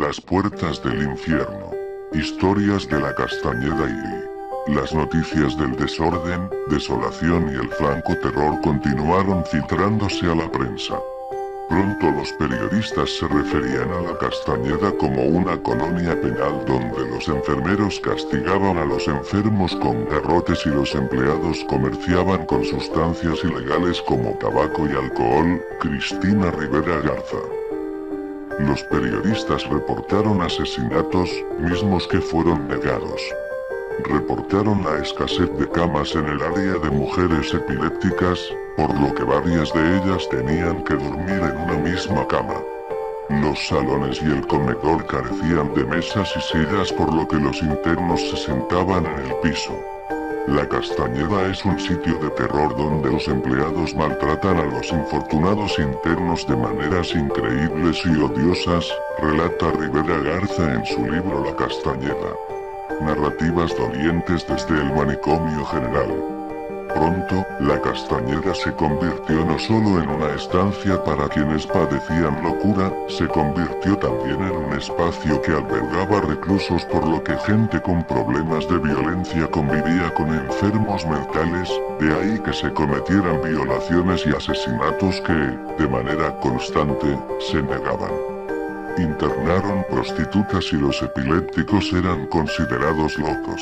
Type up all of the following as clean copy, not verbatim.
Las puertas del infierno. Historias de la Castañeda y las noticias del desorden, desolación y el francoterror continuaron filtrándose a la prensa. Pronto los periodistas se referían a la Castañeda como una colonia penal donde los enfermeros castigaban a los enfermos con garrotes y los empleados comerciaban con sustancias ilegales como tabaco y alcohol. Cristina Rivera Garza. Los periodistas reportaron asesinatos, mismos que fueron negados. Reportaron la escasez de camas en el área de mujeres epilépticas, por lo que varias de ellas tenían que dormir en una misma cama. Los salones y el comedor carecían de mesas y sillas por lo que los internos se sentaban en el piso. La Castañeda es un sitio de terror donde los empleados maltratan a los infortunados internos de maneras increíbles y odiosas, relata Rivera Garza en su libro La Castañeda. Narrativas dolientes desde el manicomio general. Pronto, la Castañeda se convirtió no solo en una estancia para quienes padecían locura, se convirtió también en un espacio que albergaba reclusos por lo que gente con problemas de violencia convivía con enfermos mentales, de ahí que se cometieran violaciones y asesinatos que, de manera constante, se negaban. Internaron prostitutas y los epilépticos eran considerados locos.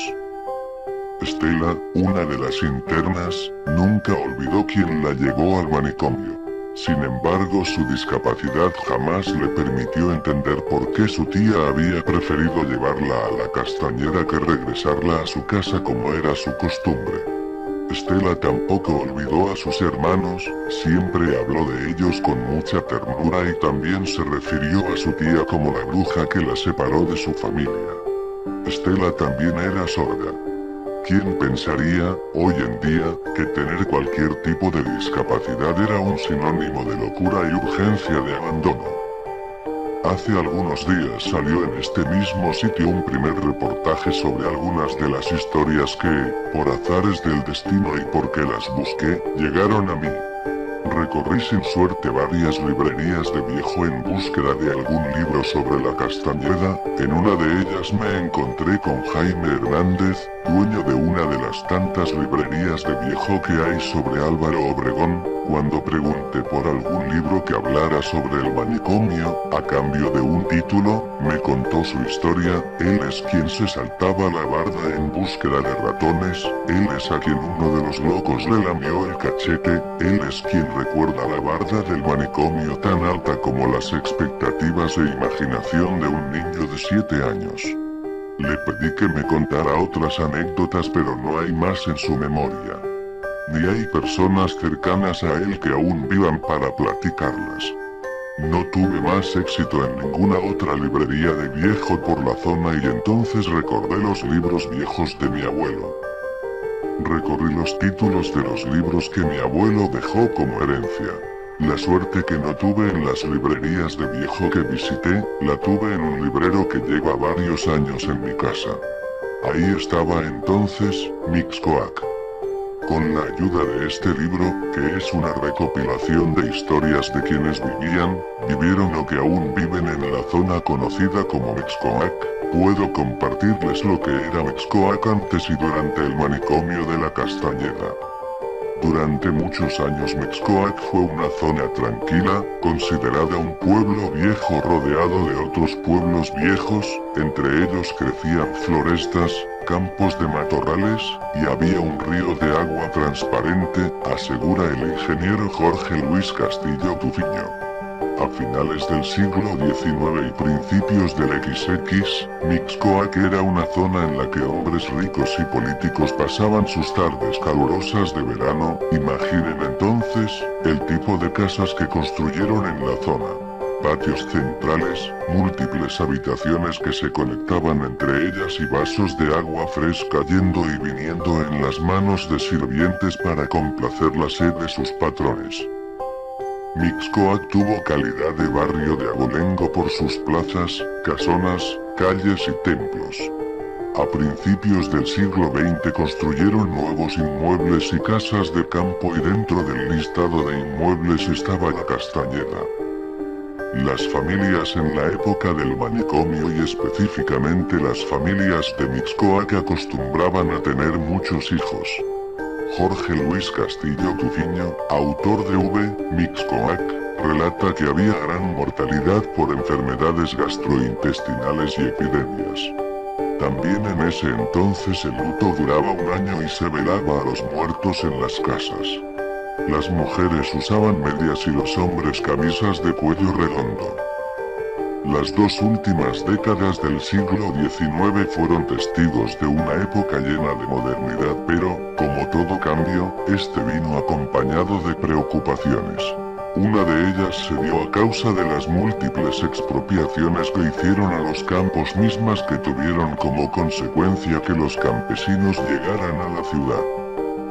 Estela, una de las internas, nunca olvidó quién la llevó al manicomio. Sin embargo, su discapacidad jamás le permitió entender por qué su tía había preferido llevarla a la Castañeda que regresarla a su casa como era su costumbre. Estela tampoco olvidó a sus hermanos, siempre habló de ellos con mucha ternura y también se refirió a su tía como la bruja que la separó de su familia. Estela también era sorda. ¿Quién pensaría, hoy en día, que tener cualquier tipo de discapacidad era un sinónimo de locura y urgencia de abandono? Hace algunos días salió en este mismo sitio un primer reportaje sobre algunas de las historias que, por azares del destino y porque las busqué, llegaron a mí. Recorrí sin suerte varias librerías de viejo en búsqueda de algún libro sobre la Castañeda. En una de ellas me encontré con Jaime Hernández, dueño de una de las tantas librerías de viejo que hay sobre Álvaro Obregón. Cuando pregunté por algún libro que hablara sobre el manicomio, a cambio de un título, me contó su historia. Él es quien se saltaba la barda en búsqueda de ratones, él es a quien uno de los locos le lamió el cachete, él es quien recuerda la barda del manicomio tan alta como las expectativas e imaginación de un niño de 7 años. Le pedí que me contara otras anécdotas pero no hay más en su memoria. Ni hay personas cercanas a él que aún vivan para platicarlas. No tuve más éxito en ninguna otra librería de viejo por la zona y entonces recordé los libros viejos de mi abuelo. Recorrí los títulos de los libros que mi abuelo dejó como herencia. La suerte que no tuve en las librerías de viejo que visité, la tuve en un librero que lleva varios años en mi casa. Ahí estaba entonces, Mixcoac. Con la ayuda de este libro, que es una recopilación de historias de quienes vivieron o que aún viven en la zona conocida como Mixcoac, puedo compartirles lo que era Mixcoac antes y durante el manicomio de la Castañeda. Durante muchos años Mixcoac fue una zona tranquila, considerada un pueblo viejo rodeado de otros pueblos viejos, entre ellos crecían florestas, campos de matorrales, y había un río de agua transparente, asegura el ingeniero Jorge Luis Castillo Tufiño. A finales del siglo XIX y principios del XX, Mixcoac era una zona en la que hombres ricos y políticos pasaban sus tardes calurosas de verano. Imaginen entonces, el tipo de casas que construyeron en la zona. Patios centrales, múltiples habitaciones que se conectaban entre ellas y vasos de agua fresca yendo y viniendo en las manos de sirvientes para complacer la sed de sus patrones. Mixcoac tuvo calidad de barrio de abolengo por sus plazas, casonas, calles y templos. A principios del siglo XX construyeron nuevos inmuebles y casas de campo y dentro del listado de inmuebles estaba la Castañeda. Las familias en la época del manicomio y específicamente las familias de Mixcoac acostumbraban a tener muchos hijos. Jorge Luis Castillo Tufiño, autor de V. Mixcoac, relata que había gran mortalidad por enfermedades gastrointestinales y epidemias. También en ese entonces el luto duraba un año y se velaba a los muertos en las casas. Las mujeres usaban medias y los hombres camisas de cuello redondo. Las dos últimas décadas del siglo XIX fueron testigos de una época llena de modernidad, pero, como todo cambio, este vino acompañado de preocupaciones. Una de ellas se dio a causa de las múltiples expropiaciones que hicieron a los campos, mismas que tuvieron como consecuencia que los campesinos llegaran a la ciudad.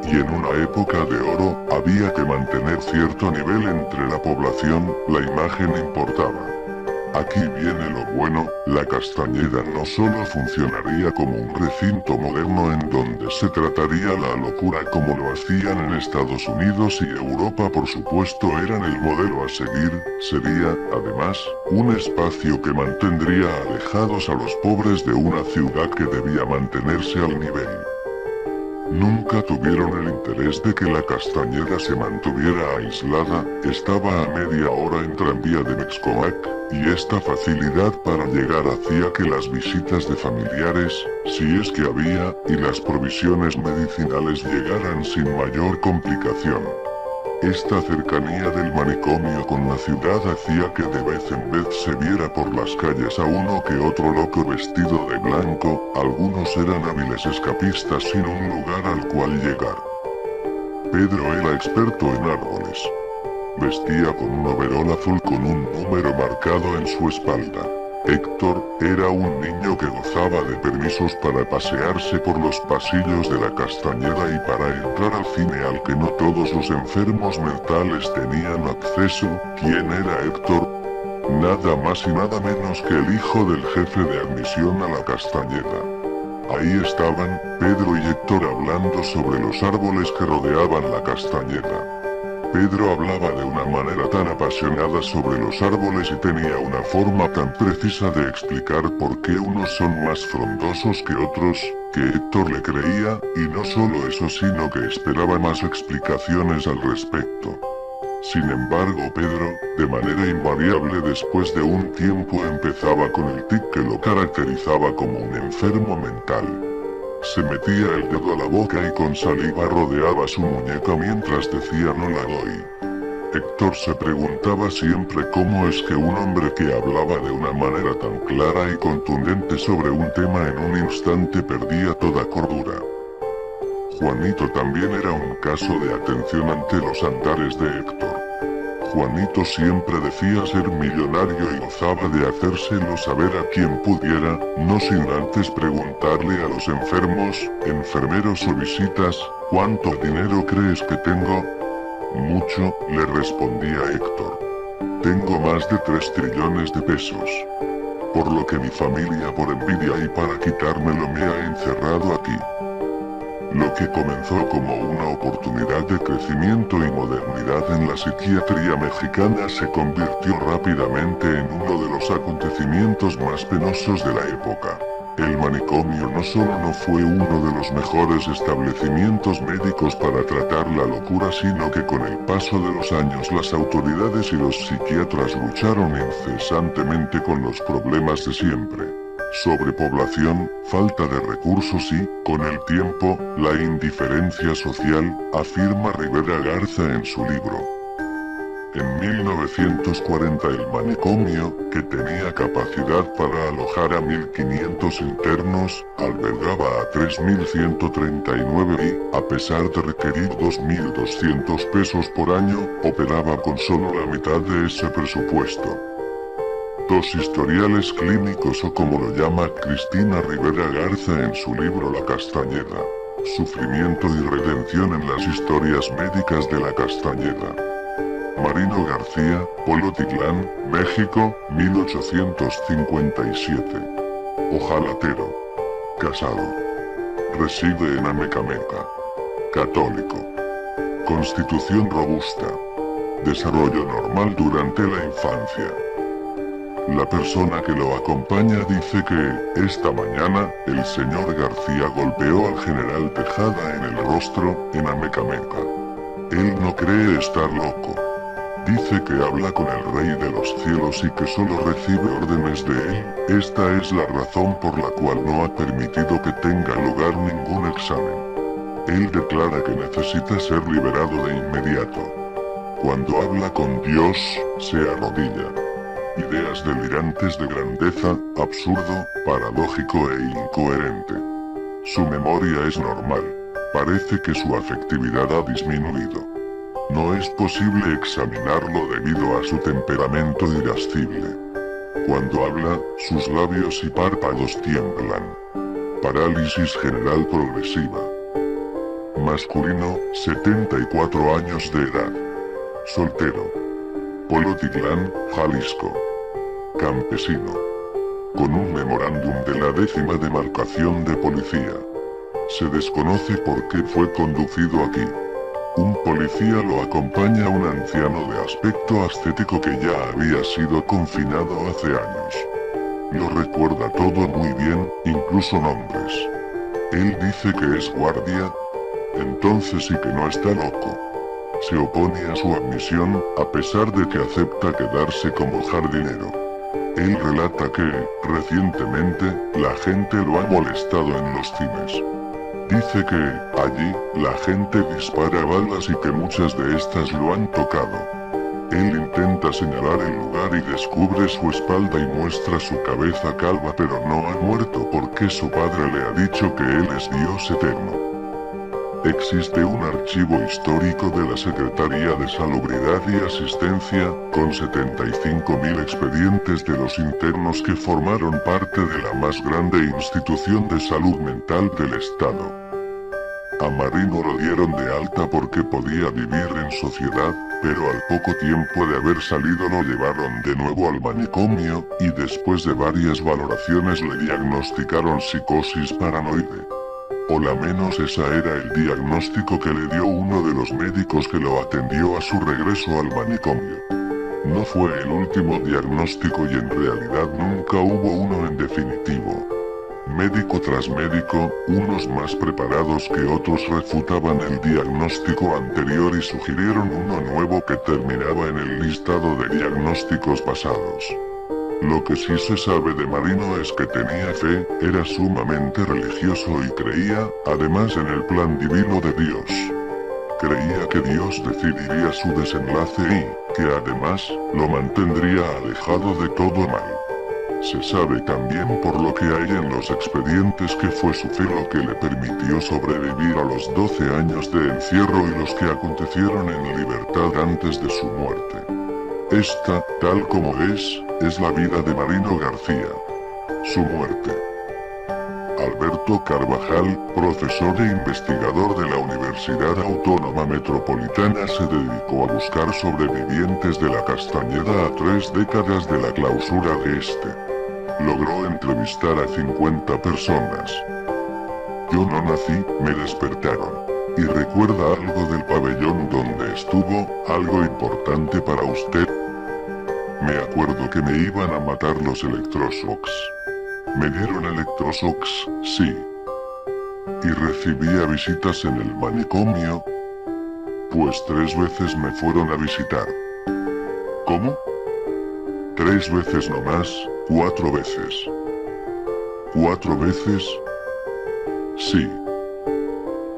Y en una época de oro, había que mantener cierto nivel entre la población, la imagen importaba. Aquí viene lo bueno, la Castañeda no solo funcionaría como un recinto moderno en donde se trataría la locura como lo hacían en Estados Unidos y Europa, por supuesto eran el modelo a seguir, sería, además, un espacio que mantendría alejados a los pobres de una ciudad que debía mantenerse al nivel. Nunca tuvieron el interés de que la Castañeda se mantuviera aislada, estaba a media hora en tranvía de Mixcoac, y esta facilidad para llegar hacía que las visitas de familiares, si es que había, y las provisiones medicinales llegaran sin mayor complicación. Esta cercanía del manicomio con la ciudad hacía que de vez en vez se viera por las calles a uno que otro loco vestido de blanco, algunos eran hábiles escapistas sin un lugar al cual llegar. Pedro era experto en árboles. Vestía con un overol azul con un número marcado en su espalda. Héctor era un niño que gozaba de permisos para pasearse por los pasillos de la Castañeda y para entrar al cine al que no todos los enfermos mentales tenían acceso. ¿Quién era Héctor? Nada más y nada menos que el hijo del jefe de admisión a la Castañeda. Ahí estaban, Pedro y Héctor hablando sobre los árboles que rodeaban la Castañeda. Pedro hablaba de una manera tan apasionada sobre los árboles y tenía una forma tan precisa de explicar por qué unos son más frondosos que otros, que Héctor le creía, y no solo eso sino que esperaba más explicaciones al respecto. Sin embargo Pedro, de manera invariable después de un tiempo empezaba con el tic que lo caracterizaba como un enfermo mental. Se metía el dedo a la boca y con saliva rodeaba su muñeca mientras decía no la doy. Héctor se preguntaba siempre cómo es que un hombre que hablaba de una manera tan clara y contundente sobre un tema en un instante perdía toda cordura. Juanito también era un caso de atención ante los andares de Héctor. Juanito siempre decía ser millonario y gozaba de hacérselo saber a quien pudiera, no sin antes preguntarle a los enfermos, enfermeros o visitas, ¿cuánto dinero crees que tengo? Mucho, le respondía Héctor. Tengo más de 3 trillones de pesos. Por lo que mi familia por envidia y para quitármelo me ha encerrado aquí. Lo que comenzó como una oportunidad de crecimiento y modernidad en la psiquiatría mexicana se convirtió rápidamente en uno de los acontecimientos más penosos de la época. El manicomio no solo no fue uno de los mejores establecimientos médicos para tratar la locura, sino que con el paso de los años las autoridades y los psiquiatras lucharon incesantemente con los problemas de siempre. Sobrepoblación, falta de recursos y, con el tiempo, la indiferencia social, afirma Rivera Garza en su libro. En 1940 el manicomio, que tenía capacidad para alojar a 1.500 internos, albergaba a 3.139 y, a pesar de requerir 2.200 pesos por año, operaba con solo la mitad de ese presupuesto. Dos historiales clínicos, o como lo llama Cristina Rivera Garza en su libro La Castañeda, Sufrimiento y Redención en las historias médicas de la Castañeda. Marino García, Polotitlán, México, 1857. Ojalatero. Casado. Reside en Amecameca. Católico. Constitución robusta. Desarrollo normal durante la infancia. La persona que lo acompaña dice que, esta mañana, el señor García golpeó al general Tejada en el rostro, en Amecameca. Él no cree estar loco. Dice que habla con el Rey de los Cielos y que solo recibe órdenes de él. Esta es la razón por la cual no ha permitido que tenga lugar ningún examen. Él declara que necesita ser liberado de inmediato. Cuando habla con Dios, se arrodilla. Ideas delirantes de grandeza, absurdo, paradójico e incoherente. Su memoria es normal. Parece que su afectividad ha disminuido. No es posible examinarlo debido a su temperamento irascible. Cuando habla, sus labios y párpados tiemblan. Parálisis general progresiva. Masculino, 74 años de edad. Soltero. Polotitlán, Jalisco. Campesino. Con un memorándum de la 10ª demarcación de policía. Se desconoce por qué fue conducido aquí. Un policía lo acompaña a un anciano de aspecto ascético que ya había sido confinado hace años. Lo recuerda todo muy bien, incluso nombres. Él dice que es guardia, entonces sí que no está loco. Se opone a su admisión, a pesar de que acepta quedarse como jardinero. Él relata que, recientemente, la gente lo ha molestado en los cines. Dice que, allí, la gente dispara balas y que muchas de estas lo han tocado. Él intenta señalar el lugar y descubre su espalda y muestra su cabeza calva, pero no ha muerto porque su padre le ha dicho que él es Dios eterno. Existe un archivo histórico de la Secretaría de Salubridad y Asistencia, con 75.000 expedientes de los internos que formaron parte de la más grande institución de salud mental del Estado. A Marino lo dieron de alta porque podía vivir en sociedad, pero al poco tiempo de haber salido lo llevaron de nuevo al manicomio, y después de varias valoraciones le diagnosticaron psicosis paranoide. O la menos esa era el diagnóstico que le dio uno de los médicos que lo atendió a su regreso al manicomio. No fue el último diagnóstico y en realidad nunca hubo uno en definitivo. Médico tras médico, unos más preparados que otros refutaban el diagnóstico anterior y sugirieron uno nuevo que terminaba en el listado de diagnósticos pasados. Lo que sí se sabe de Marino es que tenía fe, era sumamente religioso y creía, además, en el plan divino de Dios. Creía que Dios decidiría su desenlace y, que además, lo mantendría alejado de todo mal. Se sabe también por lo que hay en los expedientes que fue su fe lo que le permitió sobrevivir a los 12 años de encierro y los que acontecieron en libertad antes de su muerte. Esta, tal como es la vida de Marino García. Su muerte. Alberto Carvajal, profesor e investigador de la Universidad Autónoma Metropolitana, se dedicó a buscar sobrevivientes de la Castañeda a 3 décadas de la clausura de este. Logró entrevistar a 50 personas. Yo no nací, me despertaron. ¿Y recuerda algo del pabellón donde estuvo, algo importante para usted? Me acuerdo que me iban a matar los electroshocks. Me dieron electroshocks, sí. Y recibía visitas en el manicomio. Pues 3 veces me fueron a visitar. ¿Cómo? 3 veces nomás, 4 veces. ¿4 veces? Sí.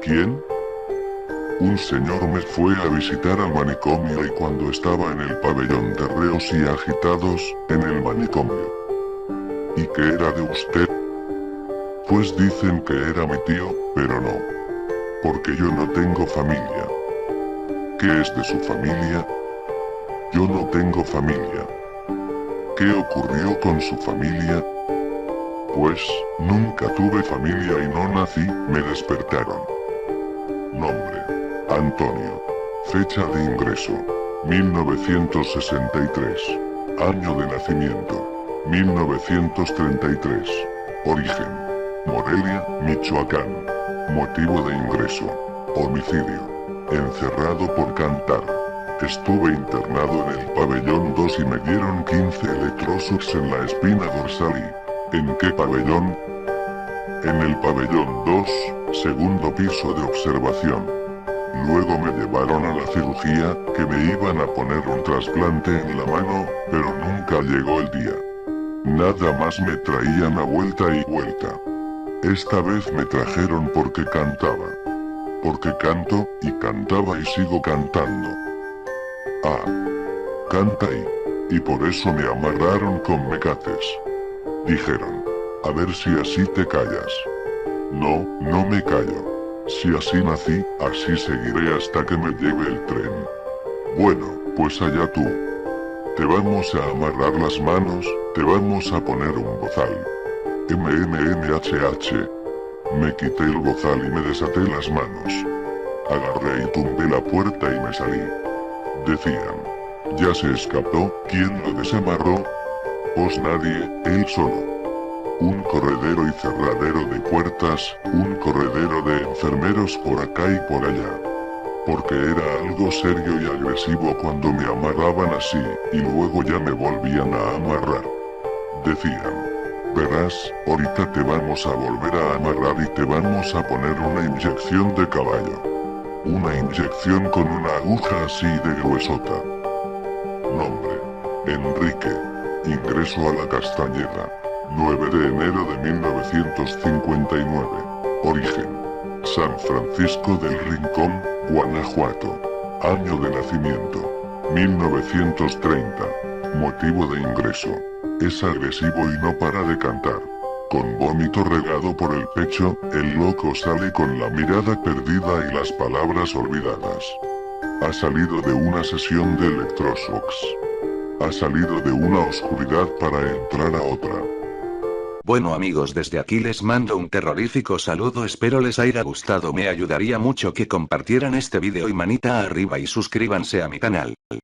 ¿Quién? Un señor me fue a visitar al manicomio y cuando estaba en el pabellón de reos y agitados, en el manicomio. ¿Y qué era de usted? Pues dicen que era mi tío, pero no. Porque yo no tengo familia. ¿Qué es de su familia? Yo no tengo familia. ¿Qué ocurrió con su familia? Pues, nunca tuve familia y no nací, me despertaron. Nombre: Antonio. Fecha de ingreso: 1963. Año de nacimiento: 1933. Origen: Morelia, Michoacán. Motivo de ingreso: homicidio. Encerrado por cantar. Estuve internado en el pabellón 2 y me dieron 15 electroshocks en la espina dorsal y... ¿En qué pabellón? En el pabellón 2, segundo piso de observación. Luego me llevaron a la cirugía, que me iban a poner un trasplante en la mano, pero nunca llegó el día. Nada más me traían a vuelta y vuelta. Esta vez me trajeron porque cantaba. Porque canto, y cantaba y sigo cantando. Ah. Canta y por eso me amarraron con mecates. Dijeron, a ver si así te callas. No, no me callo. Si así nací, así seguiré hasta que me lleve el tren. Bueno, pues allá tú. Te vamos a amarrar las manos, te vamos a poner un bozal. MMMHH. Me quité el bozal y me desaté las manos. Agarré y tumbé la puerta y me salí. Decían, ya se escapó, ¿quién lo desamarró? Pues nadie, él solo. Un corredero y cerradero de puertas, un corredero de enfermeros por acá y por allá. Porque era algo serio y agresivo cuando me amarraban así, y luego ya me volvían a amarrar. Decían, verás, ahorita te vamos a volver a amarrar y te vamos a poner una inyección de caballo. Una inyección con una aguja así de gruesota. Nombre, Enrique. Ingreso a la Castañeda. 9 de enero de 1959. Origen, San Francisco del Rincón, Guanajuato. Año de nacimiento, 1930. Motivo de ingreso, es agresivo y no para de cantar. Con vómito regado por el pecho, el loco sale con la mirada perdida y las palabras olvidadas. Ha salido de una sesión de electroshocks. Ha salido de una oscuridad para entrar a otra. Bueno amigos, desde aquí les mando un terrorífico saludo, espero les haya gustado, me ayudaría mucho que compartieran este vídeo y manita arriba y suscríbanse a mi canal.